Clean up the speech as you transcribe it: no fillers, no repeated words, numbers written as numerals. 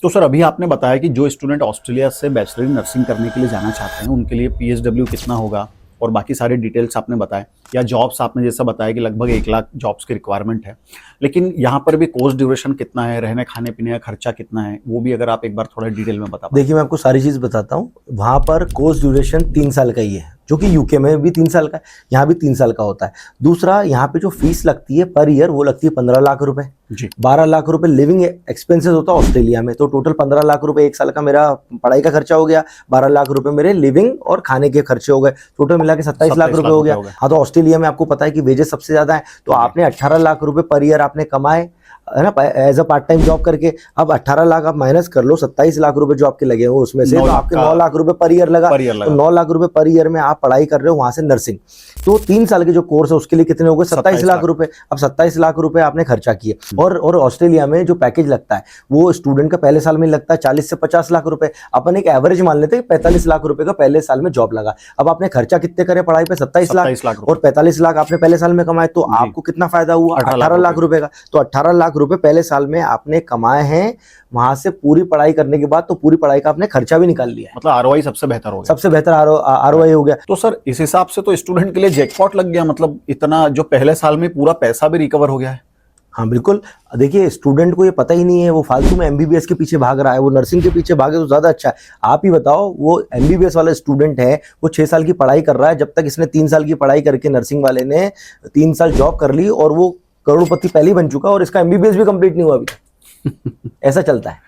तो सर अभी आपने बताया कि जो स्टूडेंट ऑस्ट्रेलिया से बैचलर इन नर्सिंग करने के लिए जाना चाहते हैं उनके लिए पीएसडब्ल्यू कितना होगा और बाकी सारे डिटेल्स आपने बताए, या जॉब्स आपने जैसा बताया कि लगभग 1 लाख जॉब्स की रिक्वायरमेंट है, लेकिन यहाँ पर भी कोर्स ड्यूरेशन कितना है, रहने खाने पीने का खर्चा कितना है, वो भी अगर आप एक बार थोड़ा डिटेल में बता पाएं। देखिए मैं आपको सारी चीज़ बताता हूँ। वहाँ पर कोर्स ड्यूरेशन 3 साल का ही है, जो कि यूके में भी 3 साल का है, यहाँ भी 3 साल का होता है। दूसरा, यहाँ पे जो फीस लगती है पर ईयर वो लगती है 15 लाख रुपए। जी। 12 लाख रुपए लिविंग एक्सपेंसेस होता है ऑस्ट्रेलिया में, तो टोटल 15 लाख रुपए 1 साल का मेरा पढ़ाई का खर्चा हो गया, 12 लाख रुपए मेरे लिविंग और खाने के खर्चे हो गए, टोटल मिला के 27 लाख रुपए हो गया। हाँ, तो ऑस्ट्रेलिया में आपको पता है कि वेजेस सबसे ज्यादा है, तो आपने 18 लाख रुपए पर ईयर आपने कमाए है ना, as a part time job करके। अब 18 लाख आप माइनस कर लो, 27 लाख रुपए जो आपके लगे हो उसमें से, तो आपके 9 लाख रुपए पर ईयर लगा। तो 9 लाख रुपए पर ईयर में आप पढ़ाई कर रहे हो वहां से नर्सिंग। तो 3 साल के जो कोर्स है उसके लिए कितने हो गए? 27 लाख रुपए। अब 27 लाख रुपए आपने खर्चा किए। और ऑस्ट्रेलिया में जो पैकेज लगता है वो स्टूडेंट का पहले साल में लगता है 40 से 50 लाख रुपए। अपन एक एवरेज मान लेते हैं 45 लाख रुपए का पहले साल में जॉब लगा। अब आपने खर्चा कितने करे पढ़ाई पे? 27 लाख, और 45 लाख आपने पहले साल में कमाए, तो आपको कितना फायदा हुआ? 18 लाख रुपए का। तो 18 लाख रुपए पहले साल में आपने कमाए हैं वहां से पूरी पढ़ाई करने के बाद, तो पूरी पढ़ाई का आपने खर्चा भी निकाल लिया है। मतलब आरओआई सबसे बेहतर हो गया। सबसे बेहतर आरओआई हो गया। तो सर इस हिसाब से तो स्टूडेंट के लिए जैकपॉट लग गया, मतलब इतना जो पहले साल में पूरा पैसा भी रिकवर हो गया है। हाँ बिल्कुल। देखिए स्टूडेंट को ये पता ही नहीं है, वो फालतू में एमबीबीएस के पीछे भाग रहा है, वो नर्सिंग के पीछे भागे तो ज्यादा अच्छा है। आप ही बताओ, वो एमबीबीएस वाला स्टूडेंट है, वो 6 साल की पढ़ाई कर रहा है, जब तक इसने 3 साल की पढ़ाई करके नर्सिंग वाले ने 3 साल जॉब कर ली और वो करोड़पति पहले ही बन चुका, और इसका एमबीबीएस भी कंप्लीट नहीं हुआ अभी तक। ऐसा चलता है।